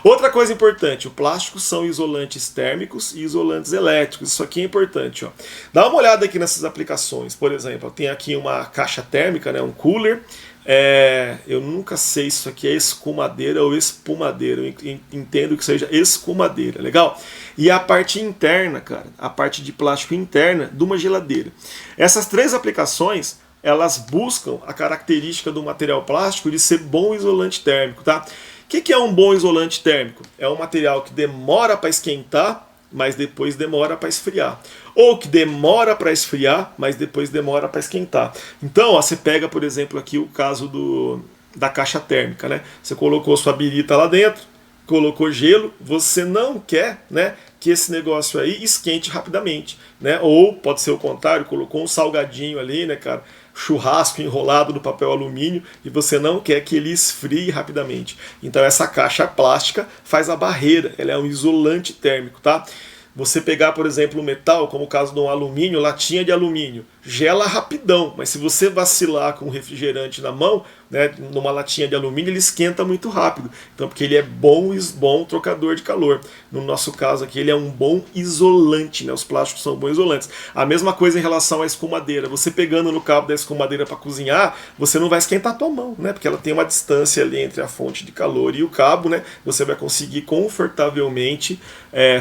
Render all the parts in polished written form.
Outra coisa importante, o plástico são isolantes térmicos e isolantes elétricos. Isso aqui é importante, ó. Dá uma olhada aqui nessas aplicações. Por exemplo, tem aqui uma caixa térmica, né, um cooler. Eu nunca sei se isso aqui é escumadeira ou espumadeira. Eu entendo que seja escumadeira, legal? E a parte interna, cara, a parte de plástico interna de uma geladeira. Essas três aplicações, elas buscam a característica do material plástico de ser bom isolante térmico, tá? O que é um bom isolante térmico? É um material que demora para esquentar, mas depois demora para esfriar. Ou que demora para esfriar, mas depois demora para esquentar. Então, ó, você pega, por exemplo, aqui o caso da caixa térmica, né? Você colocou sua birita lá dentro, colocou gelo, você não quer, né, que esse negócio aí esquente rapidamente, né? Ou pode ser o contrário, colocou um salgadinho ali, né, cara? Churrasco enrolado no papel alumínio e você não quer que ele esfrie rapidamente. Então essa caixa plástica faz a barreira, ela é um isolante térmico, tá? Você pegar, por exemplo, o metal, como o caso de um alumínio, latinha de alumínio, gela rapidão, mas se você vacilar com um refrigerante na mão, né, numa latinha de alumínio, ele esquenta muito rápido. Então, porque ele é bom trocador de calor. No nosso caso aqui, ele é um bom isolante, né? Os plásticos são bons isolantes. A mesma coisa em relação à escumadeira. Você pegando no cabo da escumadeira para cozinhar, você não vai esquentar a tua mão, né? Porque ela tem uma distância ali entre a fonte de calor e o cabo, né? Você vai conseguir confortavelmente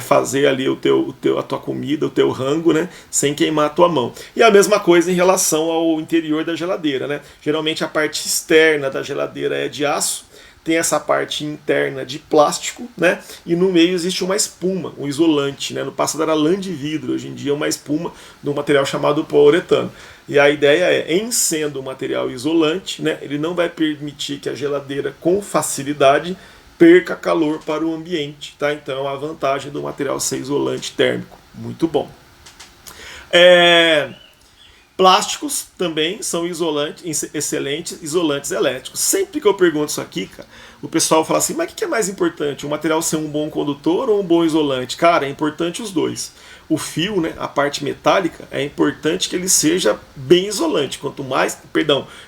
fazer ali a tua comida, o teu rango, né? Sem queimar a tua mão. E a mesma coisa em relação ao interior da geladeira, né? Geralmente a parte externa da geladeira é de aço, tem essa parte interna de plástico, né? E no meio existe uma espuma, um isolante, né? No passado era lã de vidro, hoje em dia é uma espuma de um material chamado poliuretano. E a ideia é, em sendo um material isolante, né? Ele não vai permitir que a geladeira com facilidade perca calor para o ambiente, tá? Então a vantagem do material ser isolante térmico, muito bom. Plásticos também são excelentes isolantes elétricos. Sempre que eu pergunto isso aqui, cara, o pessoal fala assim, mas o que é mais importante? O material ser um bom condutor ou um bom isolante? Cara, é importante os dois. O fio, né, a parte metálica, é importante que ele seja bem isolante.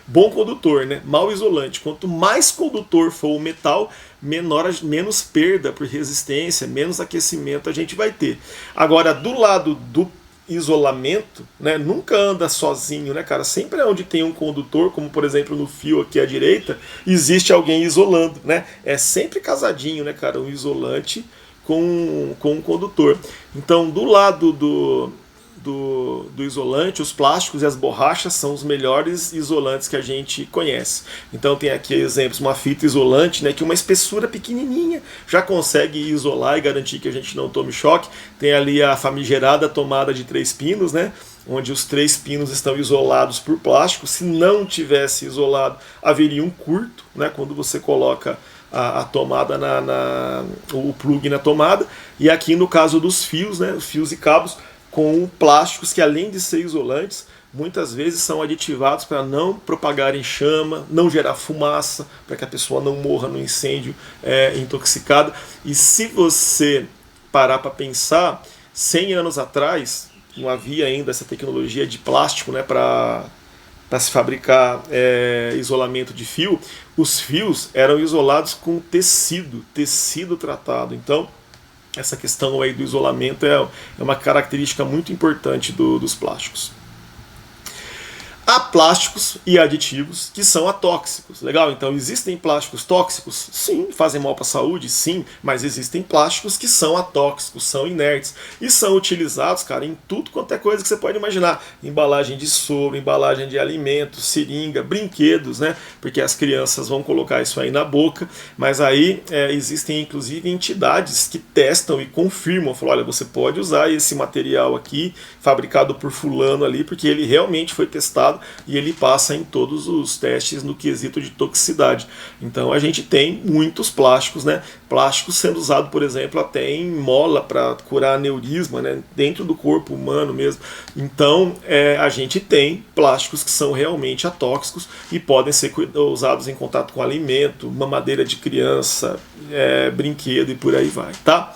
Bom condutor, né, mal isolante. Quanto mais condutor for o metal, menos perda por resistência, menos aquecimento a gente vai ter. Agora, do lado do isolamento, né, nunca anda sozinho, né, cara? Sempre é onde tem um condutor, como por exemplo no fio aqui à direita, existe alguém isolando, né? É sempre casadinho, né, cara? Um isolante com um condutor. Então, do lado do isolante, os plásticos e as borrachas são os melhores isolantes que a gente conhece. Então tem aqui exemplos, uma fita isolante, né, que uma espessura pequenininha já consegue isolar e garantir que a gente não tome choque. Tem ali a famigerada tomada de 3 pinos, né, onde os 3 pinos estão isolados por plástico. Se não tivesse isolado, haveria um curto, né, quando você coloca a tomada o plug na tomada. E aqui no caso dos fios, né, fios e cabos, com plásticos que, além de ser isolantes, muitas vezes são aditivados para não propagarem chama, não gerar fumaça, para que a pessoa não morra no incêndio intoxicada. E se você parar para pensar, 100 anos atrás, não havia ainda essa tecnologia de plástico, né, para se fabricar isolamento de fio. Os fios eram isolados com tecido tratado. Então, essa questão aí do isolamento é uma característica muito importante dos plásticos. Há plásticos e aditivos que são atóxicos, legal? Então existem plásticos tóxicos? Sim. Fazem mal para a saúde? Sim. Mas existem plásticos que são atóxicos, são inertes e são utilizados, cara, em tudo quanto é coisa que você pode imaginar. Embalagem de soro, embalagem de alimentos, seringa, brinquedos, né? Porque as crianças vão colocar isso aí na boca, mas aí existem inclusive entidades que testam e confirmam, falam, olha, você pode usar esse material aqui, fabricado por fulano ali, porque ele realmente foi testado e ele passa em todos os testes no quesito de toxicidade. Então a gente tem muitos plásticos, né? Plásticos sendo usado, por exemplo, até em mola para curar aneurisma, né? Dentro do corpo humano mesmo. Então a gente tem plásticos que são realmente atóxicos e podem ser usados em contato com alimento, mamadeira de criança, brinquedo e por aí vai, tá?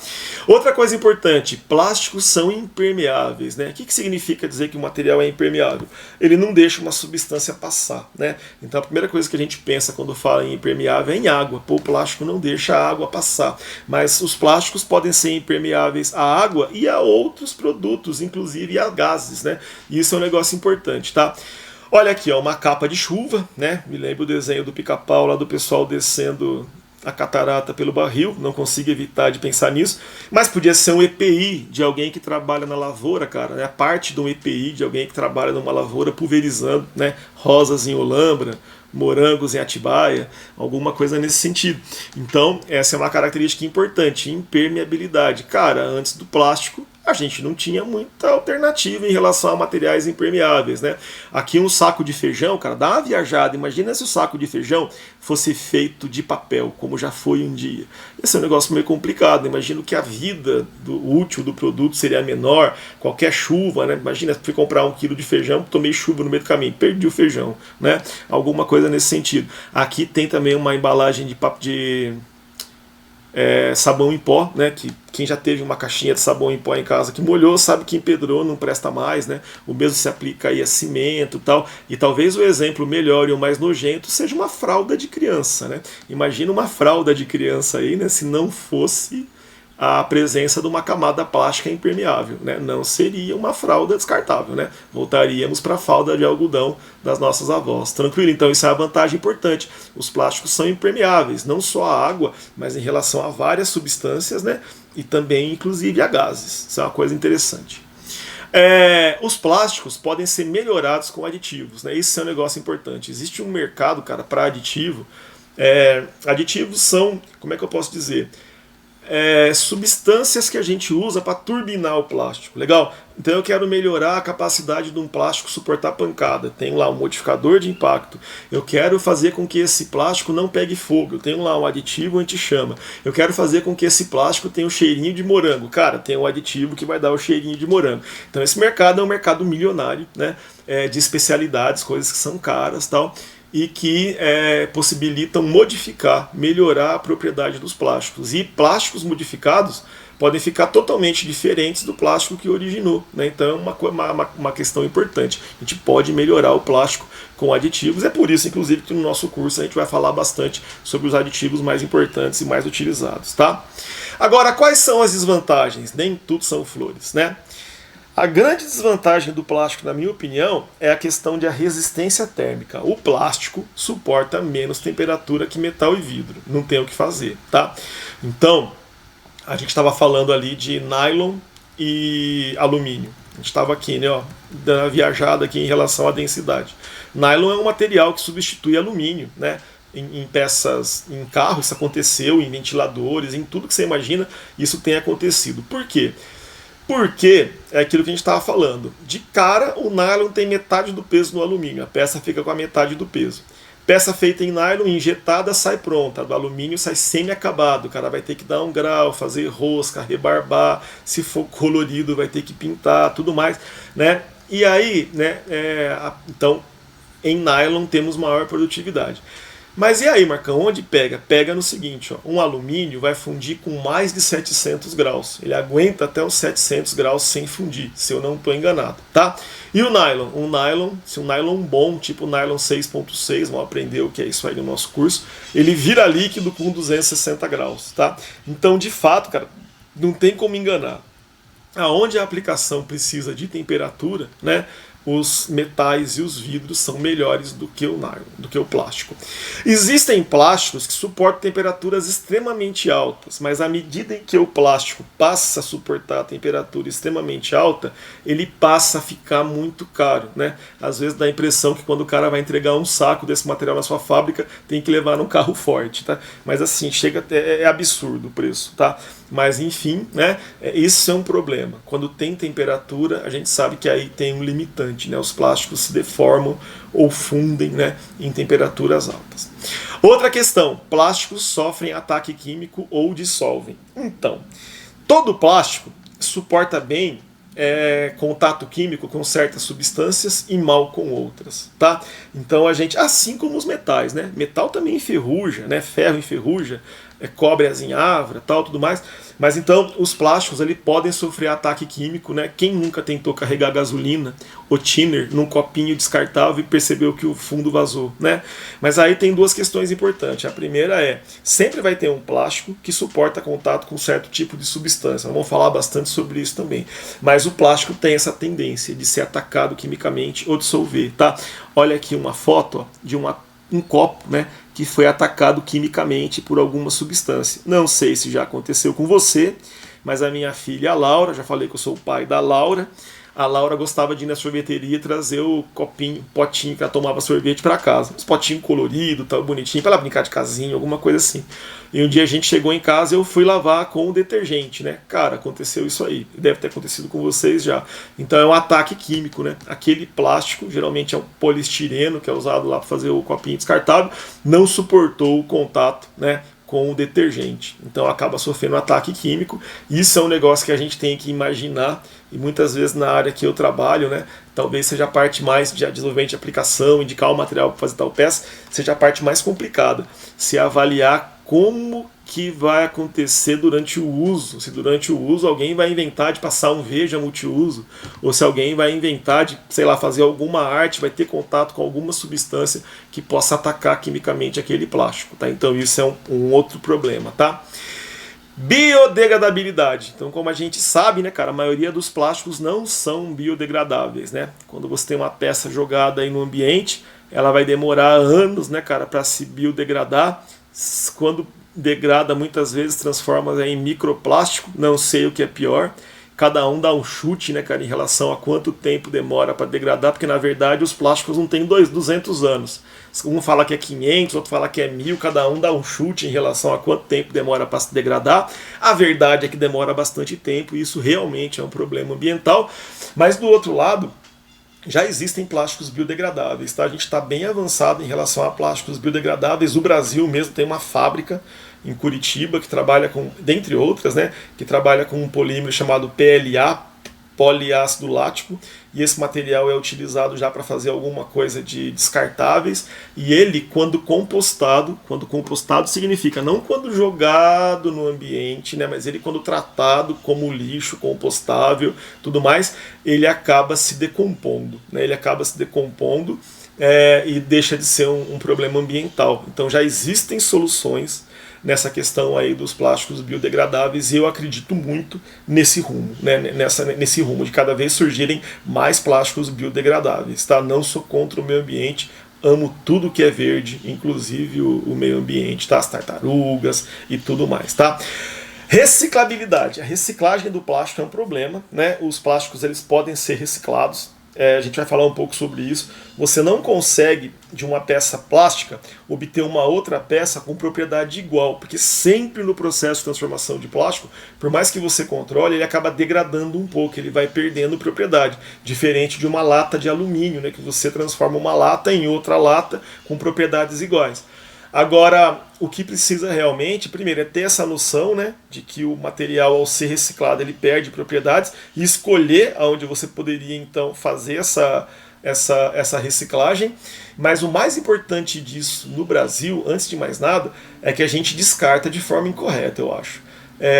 Outra coisa importante, plásticos são impermeáveis, né? O que significa dizer que o material é impermeável? Ele não deixa uma substância passar, né? Então a primeira coisa que a gente pensa quando fala em impermeável é em água. Pô, o plástico não deixa a água passar, mas os plásticos podem ser impermeáveis à água e a outros produtos, inclusive a gases, né? E isso é um negócio importante, tá? Olha aqui, ó, uma capa de chuva, né? Me lembro o desenho do Pica-Pau lá do pessoal descendo a catarata pelo barril, não consigo evitar de pensar nisso, mas podia ser um EPI de alguém que trabalha na lavoura, cara, né? Parte de um EPI de alguém que trabalha numa lavoura pulverizando, né? Rosas em Olambra, morangos em Atibaia, alguma coisa nesse sentido. Então, essa é uma característica importante, impermeabilidade. Cara, antes do plástico, a gente não tinha muita alternativa em relação a materiais impermeáveis, né? Aqui um saco de feijão, cara, dá uma viajada. Imagina se o saco de feijão fosse feito de papel, como já foi um dia. Esse é um negócio meio complicado. Imagino que a vida útil do produto seria menor. Qualquer chuva, né? Imagina, fui comprar 1 quilo de feijão, tomei chuva no meio do caminho, perdi o feijão, né? Alguma coisa nesse sentido. Aqui tem também uma embalagem de sabão em pó, né? Que quem já teve uma caixinha de sabão em pó em casa que molhou sabe que empedrou, não presta mais, né? O mesmo se aplica aí a cimento e tal. E talvez o exemplo melhor e o mais nojento seja uma fralda de criança, né? Imagina uma fralda de criança aí, né? Se não fosse a presença de uma camada plástica impermeável, né? Não seria uma fralda descartável, né? Voltaríamos para a fralda de algodão das nossas avós. Tranquilo? Então isso é uma vantagem importante. Os plásticos são impermeáveis, não só à água, mas em relação a várias substâncias, né? E também, inclusive, a gases. Isso é uma coisa interessante. Os plásticos podem ser melhorados com aditivos, né? Isso é um negócio importante. Existe um mercado, cara, para aditivo. Aditivos são, como é que eu posso dizer? Substâncias que a gente usa para turbinar o plástico. Legal? Então eu quero melhorar a capacidade de um plástico suportar pancada. Tenho lá um modificador de impacto. Eu quero fazer com que esse plástico não pegue fogo. Eu tenho lá um aditivo anti-chama. Eu quero fazer com que esse plástico tenha um cheirinho de morango. Cara, tem um aditivo que vai dar o cheirinho de morango. Então esse mercado é um mercado milionário, né? De especialidades, coisas que são caras, tal, e que possibilitam modificar, melhorar a propriedade dos plásticos. E plásticos modificados podem ficar totalmente diferentes do plástico que originou, né? Então é uma questão importante. A gente pode melhorar o plástico com aditivos. É por isso, inclusive, que no nosso curso a gente vai falar bastante sobre os aditivos mais importantes e mais utilizados, tá? Agora, quais são as desvantagens? Nem tudo são flores, né? A grande desvantagem do plástico, na minha opinião, é a questão de a resistência térmica. O plástico suporta menos temperatura que metal e vidro. Não tem o que fazer, tá? Então, a gente estava falando ali de nylon e alumínio. A gente estava aqui, né, ó, dando uma viajada aqui em relação à densidade. Nylon é um material que substitui alumínio, né? Em peças, em carro, isso aconteceu, em ventiladores, em tudo que você imagina, isso tem acontecido. Por quê? Porque é aquilo que a gente estava falando. De cara, o nylon tem metade do peso no alumínio. A peça fica com a metade do peso. Peça feita em nylon, injetada, sai pronta. Do alumínio sai semi-acabado. O cara vai ter que dar um grau, fazer rosca, rebarbar. Se for colorido, vai ter que pintar, tudo mais, né? E aí, né? Então, em nylon temos maior produtividade. Mas e aí, Marcão, onde pega? Pega no seguinte, ó, um alumínio vai fundir com mais de 700 graus. Ele aguenta até os 700 graus sem fundir, se eu não estou enganado, tá? E o nylon? Se um nylon bom, tipo nylon 6.6, vamos aprender o que é isso aí no nosso curso, ele vira líquido com 260 graus, tá? Então, de fato, cara, não tem como enganar. Aonde a aplicação precisa de temperatura, né? Os metais e os vidros são melhores do que o nylon, do que o plástico. Existem plásticos que suportam temperaturas extremamente altas, mas à medida em que o plástico passa a suportar a temperatura extremamente alta, ele passa a ficar muito caro, né? Às vezes dá a impressão que quando o cara vai entregar um saco desse material na sua fábrica, tem que levar num carro forte, tá? Mas assim, chega até, é absurdo o preço, tá? Mas enfim, né? Isso é um problema. Quando tem temperatura, a gente sabe que aí tem um limitante, né? Os plásticos se deformam ou fundem, né, em temperaturas altas. Outra questão, plásticos sofrem ataque químico ou dissolvem. Então, todo plástico suporta bem contato químico com certas substâncias e mal com outras, tá? Então a gente, assim como os metais, né? Metal também enferruja, né? Ferro enferruja, cobre a zinhavra, tal, tudo mais. Mas então os plásticos eles podem sofrer ataque químico, né? Quem nunca tentou carregar gasolina ou thinner num copinho descartável e percebeu que o fundo vazou, né? Mas aí tem duas questões importantes. A primeira é, sempre vai ter um plástico que suporta contato com certo tipo de substância. Nós vamos falar bastante sobre isso também. Mas o plástico tem essa tendência de ser atacado quimicamente ou dissolver, tá? Olha aqui uma foto ó, de um copo, né, que foi atacado quimicamente por alguma substância. Não sei se já aconteceu com você, mas a minha filha, a Laura, já falei que eu sou o pai da Laura, a Laura gostava de ir na sorveteria e trazer o copinho, potinho que ela tomava sorvete para casa. Os potinhos coloridos, tal, bonitinho, para ela brincar de casinha, alguma coisa assim. E um dia a gente chegou em casa e eu fui lavar com o detergente, né? Cara, aconteceu isso aí. Deve ter acontecido com vocês já. Então é um ataque químico, né? Aquele plástico, geralmente é um poliestireno, que é usado lá para fazer o copinho descartável, não suportou o contato, né, com o detergente. Então acaba sofrendo um ataque químico. Isso é um negócio que a gente tem que imaginar, e muitas vezes na área que eu trabalho, né, talvez seja a parte mais de desenvolvimento de aplicação, indicar o material para fazer tal peça, seja a parte mais complicada. Se avaliar como que vai acontecer durante o uso, se durante o uso alguém vai inventar de passar um veja multiuso, ou se alguém vai inventar de, sei lá, fazer alguma arte, vai ter contato com alguma substância que possa atacar quimicamente aquele plástico, tá? Então isso é um outro problema, tá? Biodegradabilidade. Então, como a gente sabe, né, cara, a maioria dos plásticos não são biodegradáveis, né? Quando você tem uma peça jogada aí no ambiente, ela vai demorar anos, né, cara, para se biodegradar. Quando degrada, muitas vezes transforma em microplástico, não sei o que é pior. Cada um dá um chute, né, cara, em relação a quanto tempo demora para degradar, porque na verdade os plásticos não têm 200 anos. Um fala que é 500, outro fala que é 1000, cada um dá um chute em relação a quanto tempo demora para se degradar. A verdade é que demora bastante tempo e isso realmente é um problema ambiental. Mas do outro lado, já existem plásticos biodegradáveis, tá? A gente está bem avançado em relação a plásticos biodegradáveis. O Brasil mesmo tem uma fábrica em Curitiba que trabalha com, dentre outras, né, que trabalha com um polímero chamado PLA, poliácido lático, e esse material é utilizado já para fazer alguma coisa de descartáveis, e ele, quando compostado significa não quando jogado no ambiente, né, mas ele quando tratado como lixo compostável, tudo mais, ele acaba se decompondo, né, ele acaba se decompondo e deixa de ser um problema ambiental. Então já existem soluções nessa questão aí dos plásticos biodegradáveis, e eu acredito muito nesse rumo, né? Nesse rumo de cada vez surgirem mais plásticos biodegradáveis, tá? Não sou contra o meio ambiente, amo tudo que é verde, inclusive o meio ambiente, tá? As tartarugas e tudo mais, tá? Reciclabilidade. A reciclagem do plástico é um problema, né? Os plásticos eles podem ser reciclados. A gente vai falar um pouco sobre isso. Você não consegue, de uma peça plástica, obter uma outra peça com propriedade igual, porque sempre no processo de transformação de plástico, por mais que você controle, ele acaba degradando um pouco, ele vai perdendo propriedade, diferente de uma lata de alumínio, né, que você transforma uma lata em outra lata com propriedades iguais. Agora, o que precisa realmente, primeiro, é ter essa noção, né, de que o material, ao ser reciclado, ele perde propriedades, e escolher aonde você poderia, então, fazer essa reciclagem. Mas o mais importante disso no Brasil, antes de mais nada, é que a gente descarta de forma incorreta, eu acho.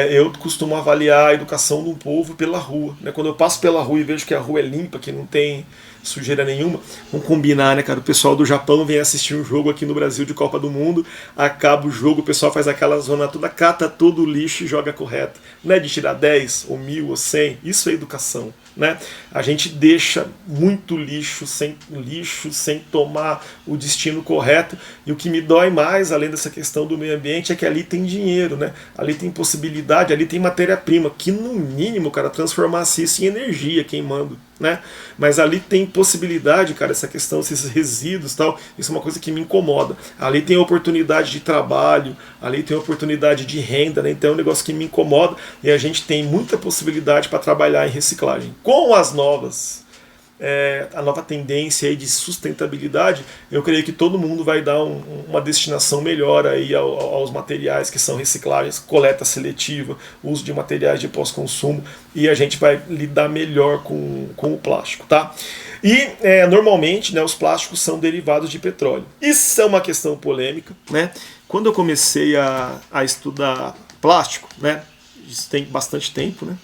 Eu costumo avaliar a educação de um povo pela rua, né? Quando eu passo pela rua e vejo que a rua é limpa, que não tem sujeira nenhuma, vamos combinar, né, cara? O pessoal do Japão vem assistir um jogo aqui no Brasil de Copa do Mundo, acaba o jogo, o pessoal faz aquela zona toda, cata todo o lixo e joga correto. Não é de tirar 10 ou 1000 ou 100, isso é educação, né? A gente deixa muito lixo sem tomar o destino correto, e o que me dói mais, além dessa questão do meio ambiente, é que ali tem dinheiro, né? Ali tem possibilidade, ali tem matéria-prima, que no mínimo, cara, transformasse isso em energia queimando, né? Mas ali tem possibilidade, cara, essa questão, esses resíduos e tal, isso é uma coisa que me incomoda. Ali tem oportunidade de trabalho, ali tem oportunidade de renda, né? Então é um negócio que me incomoda, e a gente tem muita possibilidade para trabalhar em reciclagem. Com as novas, a nova tendência aí de sustentabilidade, eu creio que todo mundo vai dar uma destinação melhor aí aos materiais que são recicláveis, coleta seletiva, uso de materiais de pós-consumo, e a gente vai lidar melhor com o plástico, tá? E normalmente, né, os plásticos são derivados de petróleo. Isso é uma questão polêmica, né? quando eu comecei a estudar plástico, né? Isso tem bastante tempo, né?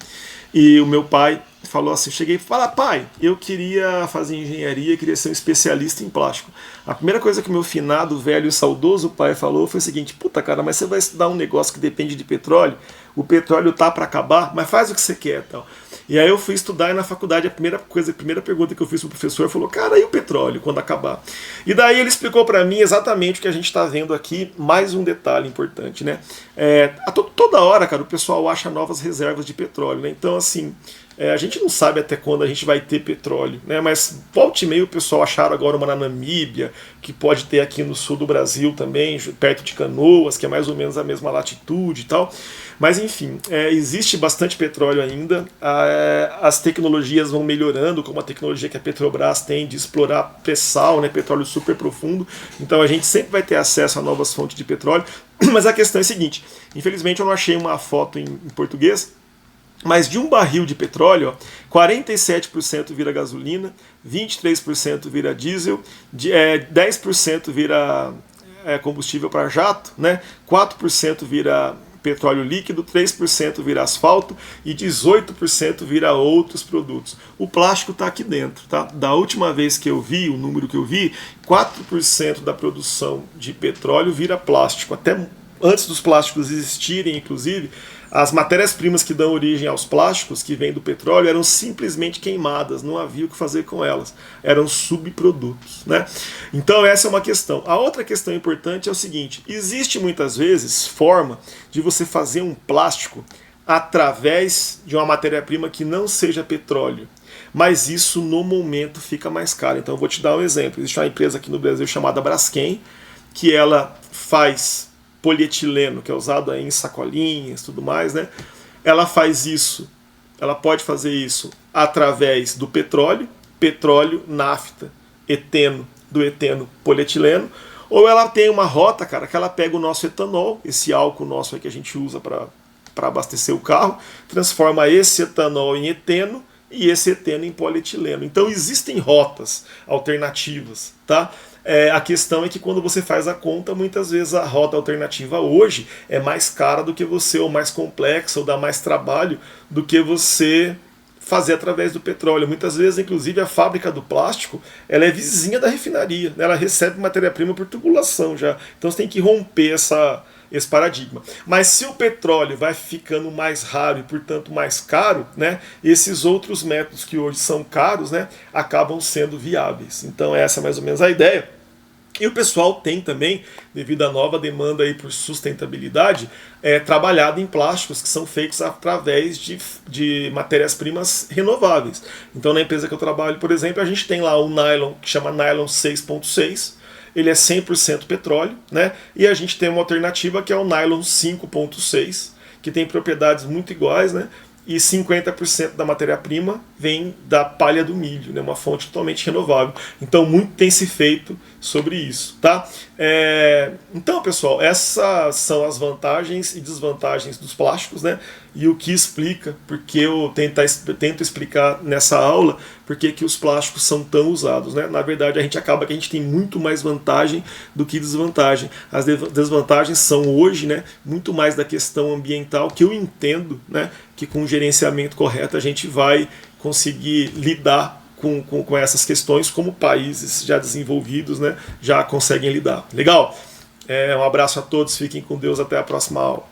E o meu pai falou assim, cheguei e falei, pai, eu queria fazer engenharia, queria ser um especialista em plástico. A primeira coisa que o meu finado, velho e saudoso pai falou foi o seguinte, puta cara, mas você vai estudar um negócio que depende de petróleo, o petróleo tá para acabar, mas faz o que você quer, tal. E aí eu fui estudar e na faculdade a primeira pergunta que eu fiz pro professor falou, cara, e o petróleo quando acabar? E daí ele explicou para mim exatamente o que a gente está vendo aqui, mais um detalhe importante, né? Toda hora, cara, o pessoal acha novas reservas de petróleo, né? Então, assim, a gente não sabe até quando a gente vai ter petróleo, né? Mas volta e meia o pessoal acharam agora uma na Namíbia, que pode ter aqui no sul do Brasil também, perto de Canoas, que é mais ou menos a mesma latitude e tal. Mas enfim, existe bastante petróleo ainda, as tecnologias vão melhorando, como a tecnologia que a Petrobras tem de explorar pré-sal, né, petróleo super profundo, então a gente sempre vai ter acesso a novas fontes de petróleo, mas a questão é a seguinte, infelizmente eu não achei uma foto em português, mas de um barril de petróleo, ó, 47% vira gasolina, 23% vira diesel, 10% vira combustível para jato, né, 4% vira petróleo líquido, 3% vira asfalto e 18% vira outros produtos. O plástico está aqui dentro. Tá? Da última vez que eu vi, o número que eu vi, 4% da produção de petróleo vira plástico. Até antes dos plásticos existirem, inclusive, as matérias-primas que dão origem aos plásticos, que vêm do petróleo, eram simplesmente queimadas, não havia o que fazer com elas, eram subprodutos, né? Então essa é uma questão. A outra questão importante é o seguinte, existe muitas vezes forma de você fazer um plástico através de uma matéria-prima que não seja petróleo, mas isso no momento fica mais caro. Então eu vou te dar um exemplo, existe uma empresa aqui no Brasil chamada Braskem, que ela faz polietileno, que é usado aí em sacolinhas e tudo mais, né? Ela faz isso, ela pode fazer isso através do petróleo, nafta, eteno, do eteno, polietileno, ou ela tem uma rota, cara, que ela pega o nosso etanol, esse álcool nosso aí que a gente usa para abastecer o carro, transforma esse etanol em eteno e esse eteno em polietileno. Então existem rotas alternativas, tá? A questão é que quando você faz a conta, muitas vezes a rota alternativa hoje é mais cara do que você, ou mais complexa, ou dá mais trabalho do que você fazer através do petróleo. Muitas vezes, inclusive, a fábrica do plástico ela é vizinha da refinaria, né? Ela recebe matéria-prima por tubulação já. Então você tem que romper esse paradigma. Mas se o petróleo vai ficando mais raro e, portanto, mais caro, né, esses outros métodos que hoje são caros, né, acabam sendo viáveis. Então essa é mais ou menos a ideia. E o pessoal tem também, devido à nova demanda aí por sustentabilidade, trabalhado em plásticos que são feitos através de matérias-primas renováveis. Então na empresa que eu trabalho, por exemplo, a gente tem lá o nylon, que chama nylon 6.6, ele é 100% petróleo, né? E a gente tem uma alternativa que é o nylon 5.6, que tem propriedades muito iguais, né? E 50% da matéria-prima vem da palha do milho, né? Uma fonte totalmente renovável. Então muito tem se feito sobre isso, tá? Então, pessoal, essas são as vantagens e desvantagens dos plásticos, né? E o que explica, porque eu tento explicar nessa aula, porque que os plásticos são tão usados, né? Na verdade, a gente tem muito mais vantagem do que desvantagem. As desvantagens são hoje, né, muito mais da questão ambiental, que eu entendo, né, que com o gerenciamento correto a gente vai conseguir lidar com essas questões, como países já desenvolvidos, né, já conseguem lidar. Legal? Um abraço a todos, fiquem com Deus, até a próxima aula.